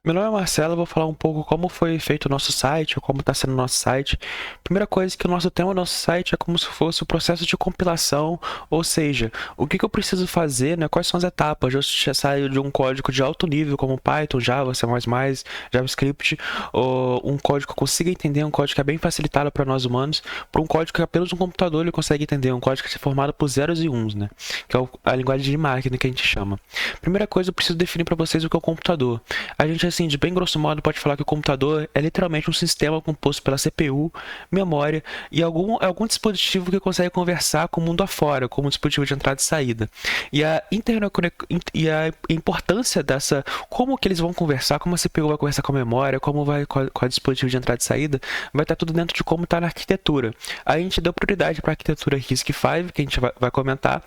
Meu nome é Marcelo, eu vou falar um pouco como foi feito o nosso site, ou como está sendo o nosso site. Primeira coisa que o nosso tema do nosso site é como se fosse o processo de compilação, ou seja, o que eu preciso fazer, né? Quais são as etapas? Eu já saio de um código de alto nível como Python, Java, C++, JavaScript, ou um código que eu consiga entender, um código que é bem facilitado para nós humanos, para um código que apenas um computador ele consegue entender, um código que é formado por zeros e uns, né? Que é a linguagem de máquina que a gente chama. Primeira coisa, eu preciso definir para vocês o que é o computador. A gente, assim, de bem grosso modo, pode falar que o computador é literalmente um sistema composto pela CPU, memória e algum dispositivo que consegue conversar com o mundo afora, como um dispositivo de entrada e saída. E a importância dessa, como que eles vão conversar, como a CPU vai conversar com a memória, qual é o dispositivo de entrada e saída, vai estar tudo dentro de como está na arquitetura. A gente deu prioridade para a arquitetura RISC-V, que a gente vai comentar,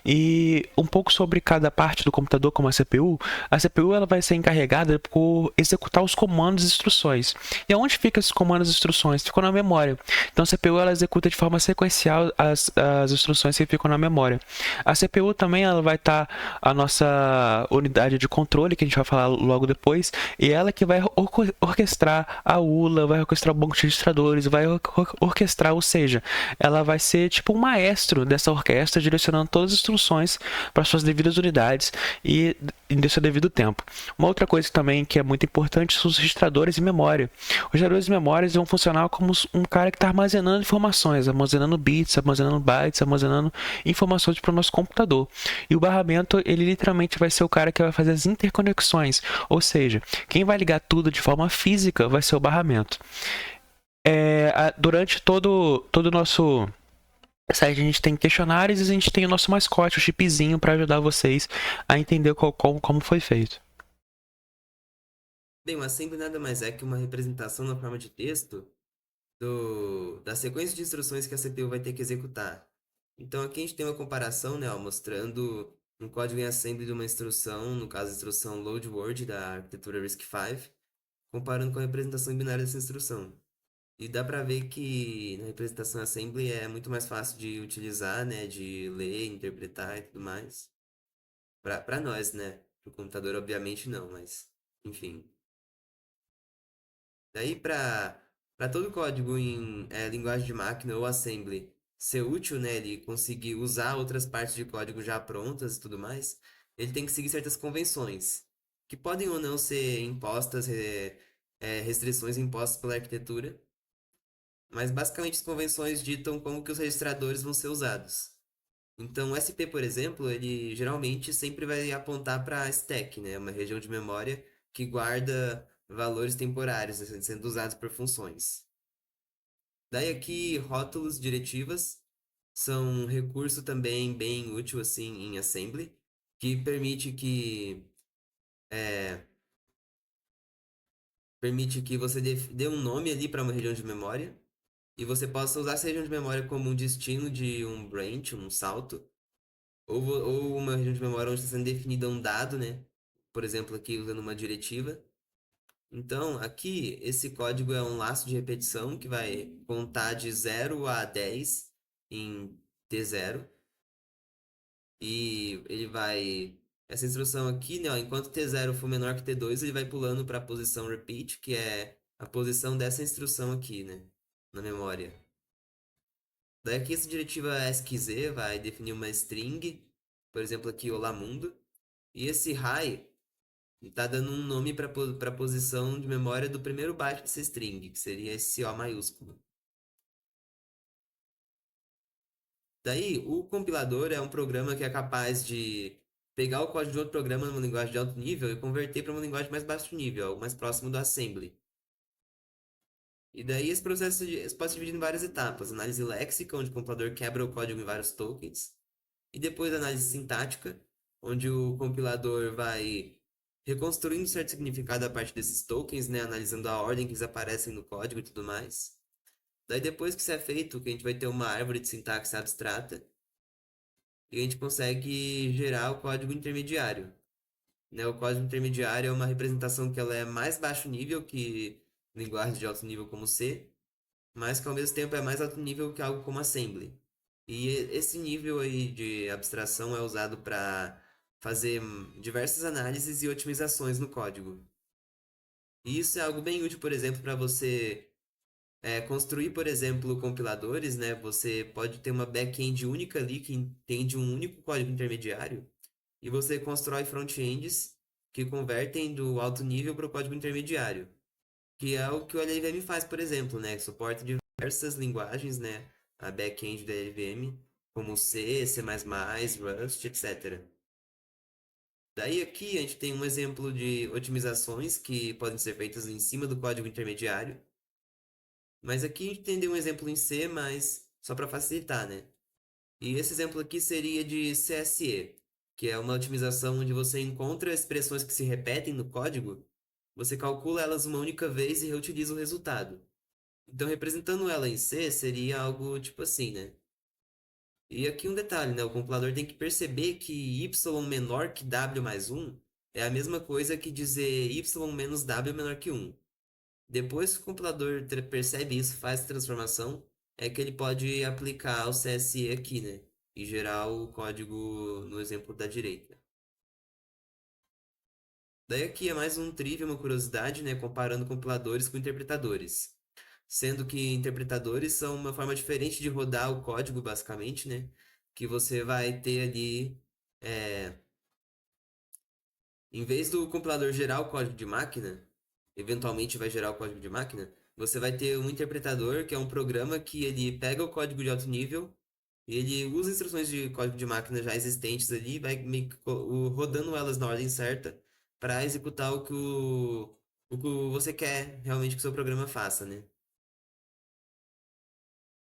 e um pouco sobre cada parte do computador, como a CPU. A CPU ela vai ser encarregada por executar os comandos e instruções. E onde ficam esses comandos e instruções? Ficam na memória. Então a CPU ela executa de forma sequencial as instruções que ficam na memória. A CPU também ela vai estar a nossa unidade de controle, que a gente vai falar logo depois, e ela que vai orquestrar a ULA, vai orquestrar o banco de registradores, vai orquestrar, ou seja, ela vai ser tipo um maestro dessa orquestra, direcionando todas as instruções para suas devidas unidades e em seu devido tempo. Uma outra coisa também que é muito importante são os registradores de memória. Os registradores de memória vão funcionar como um cara que está armazenando informações, armazenando bits, armazenando bytes, armazenando informações para o nosso computador. E o barramento, ele literalmente vai ser o cara que vai fazer as interconexões, ou seja, quem vai ligar tudo de forma física vai ser o barramento. Durante todo o nosso site a gente tem questionários e a gente tem o nosso mascote, o chipzinho, para ajudar vocês a entender como foi feito. Bem, o assembly nada mais é que uma representação na forma de texto da sequência de instruções que a CPU vai ter que executar. Então aqui a gente tem uma comparação, né, ó, mostrando um código em assembly de uma instrução, no caso a instrução load word da arquitetura RISC-V, comparando com a representação binária dessa instrução. E dá para ver que na representação assembly é muito mais fácil de utilizar, né, de ler, interpretar e tudo mais. Para nós, né? Para o computador, obviamente, não, mas enfim. Daí, para todo código em linguagem de máquina ou assembly ser útil, né, ele conseguir usar outras partes de código já prontas e tudo mais, ele tem que seguir certas convenções, que podem ou não ser impostas, restrições impostas pela arquitetura, mas basicamente as convenções ditam como que os registradores vão ser usados. Então, o SP, por exemplo, ele geralmente sempre vai apontar para a stack, né? Uma região de memória que guarda valores temporários, né, sendo usados por funções. Daí aqui, rótulos diretivas são um recurso também bem útil assim em assembly, que é, permite que você dê um nome ali para uma região de memória e você possa usar essa região de memória como um destino de um branch, um salto, ou uma região de memória onde está sendo definido um dado, né? Por exemplo, aqui usando uma diretiva. Então, aqui, esse código é um laço de repetição que vai contar de 0 a 10 em T0. E ele vai. Essa instrução aqui, né? Ó, enquanto T0 for menor que T2, ele vai pulando para a posição repeat, que é a posição dessa instrução aqui, né? Na memória. Daí aqui essa diretiva ASCII vai definir uma string, por exemplo, aqui Olá Mundo. E esse high está dando um nome para a posição de memória do primeiro byte dessa string, que seria esse O maiúsculo. Daí, o compilador é um programa que é capaz de pegar o código de outro programa numa linguagem de alto nível e converter para uma linguagem mais baixo nível, algo mais próximo do assembly. E daí esse processo pode se dividir em várias etapas. Análise léxica, onde o compilador quebra o código em vários tokens. E depois análise sintática, onde o compilador vai reconstruindo certo significado a partir desses tokens, né, analisando a ordem que eles aparecem no código e tudo mais. Daí depois que isso é feito, que a gente vai ter uma árvore de sintaxe abstrata, e a gente consegue gerar o código intermediário. Né? O código intermediário é uma representação que ela é mais baixo nível que linguagens de alto nível como C, mas que ao mesmo tempo é mais alto nível que algo como assembly. E esse nível aí de abstração é usado para fazer diversas análises e otimizações no código. E isso é algo bem útil, por exemplo, para você construir, por exemplo, compiladores, né? Você pode ter uma back-end única ali que entende um único código intermediário e você constrói front-ends que convertem do alto nível para o código intermediário, que é o que o LLVM faz, por exemplo, né? Suporta diversas linguagens, né? A back-end do LLVM, como C, C++, Rust, etc. Daí aqui a gente tem um exemplo de otimizações que podem ser feitas em cima do código intermediário. Mas aqui a gente tem um exemplo em C, mas só para facilitar, né? E esse exemplo aqui seria de CSE, que é uma otimização onde você encontra expressões que se repetem no código, você calcula elas uma única vez e reutiliza o resultado. Então, representando ela em C, seria algo tipo assim, né? E aqui um detalhe, né? O compilador tem que perceber que y menor que w mais 1 é a mesma coisa que dizer y menos w menor que 1. Depois que o compilador percebe isso, faz a transformação, é que ele pode aplicar o CSE aqui, né? E gerar o código no exemplo da direita. Daí aqui é mais um trivia, uma curiosidade, né? Comparando compiladores com interpretadores. Sendo que interpretadores são uma forma diferente de rodar o código, basicamente, né? Que você vai ter ali, é, em vez do compilador gerar o código de máquina, eventualmente vai gerar o código de máquina, você vai ter um interpretador, que é um programa que ele pega o código de alto nível e ele usa instruções de código de máquina já existentes ali, vai meio que rodando elas na ordem certa para executar o que você quer realmente que o seu programa faça, né?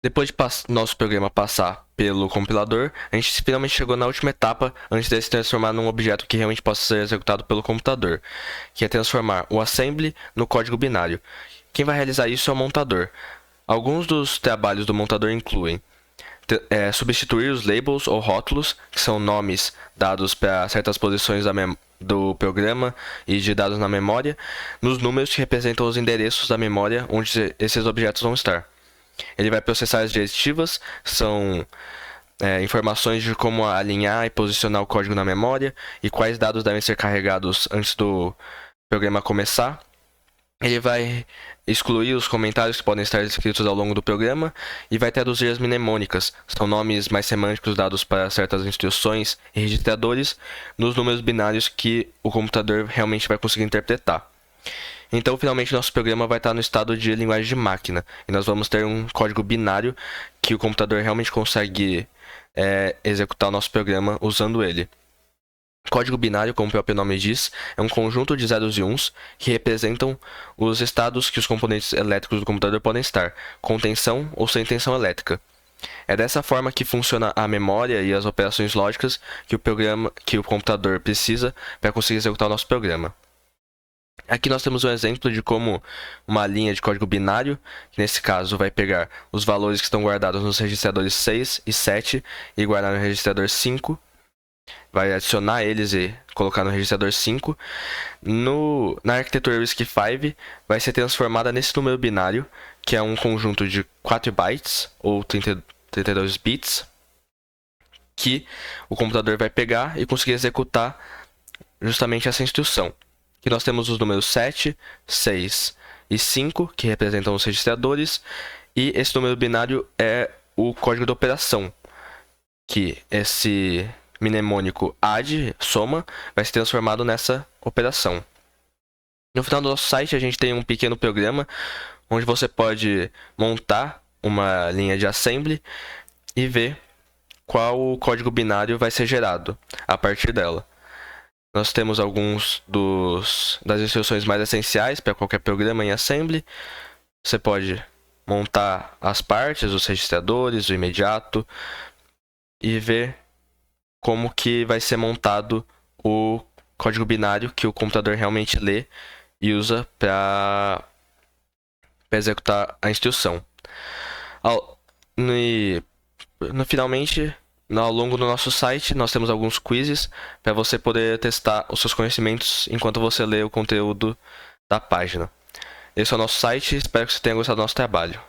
Depois de nosso programa passar pelo compilador, a gente finalmente chegou na última etapa antes de se transformar num objeto que realmente possa ser executado pelo computador, que é transformar o assembly no código binário. Quem vai realizar isso é o montador. Alguns dos trabalhos do montador incluem substituir os labels ou rótulos, que são nomes dados para certas posições do programa e de dados na memória, nos números que representam os endereços da memória onde esses objetos vão estar. Ele vai processar as diretivas, são informações de como alinhar e posicionar o código na memória e quais dados devem ser carregados antes do programa começar. Ele vai excluir os comentários que podem estar escritos ao longo do programa e vai traduzir as mnemônicas, são nomes mais semânticos dados para certas instruções e registradores, nos números binários que o computador realmente vai conseguir interpretar. Então, finalmente, nosso programa vai estar no estado de linguagem de máquina. E nós vamos ter um código binário que o computador realmente consegue executar o nosso programa usando ele. Código binário, como o próprio nome diz, é um conjunto de zeros e uns que representam os estados que os componentes elétricos do computador podem estar, com tensão ou sem tensão elétrica. É dessa forma que funciona a memória e as operações lógicas que o computador precisa para conseguir executar o nosso programa. Aqui nós temos um exemplo de como uma linha de código binário, que nesse caso vai pegar os valores que estão guardados nos registradores 6 e 7 e guardar no registrador 5, vai adicionar eles e colocar no registrador 5. Na arquitetura RISC-V vai ser transformada nesse número binário, que é um conjunto de 4 bytes ou 32 bits, que o computador vai pegar e conseguir executar justamente essa instrução. Que nós temos os números 7, 6 e 5, que representam os registradores, e esse número binário é o código de operação, que esse mnemônico add, soma, vai ser transformado nessa operação. No final do nosso site, a gente tem um pequeno programa onde você pode montar uma linha de assembly e ver qual o código binário vai ser gerado a partir dela. Nós temos alguns das instruções mais essenciais para qualquer programa em assembly. Você pode montar as partes, os registradores, o imediato e ver como que vai ser montado o código binário que o computador realmente lê e usa para executar a instrução. Finalmente, ao longo do nosso site, nós temos alguns quizzes para você poder testar os seus conhecimentos enquanto você lê o conteúdo da página. Esse é o nosso site, espero que você tenha gostado do nosso trabalho.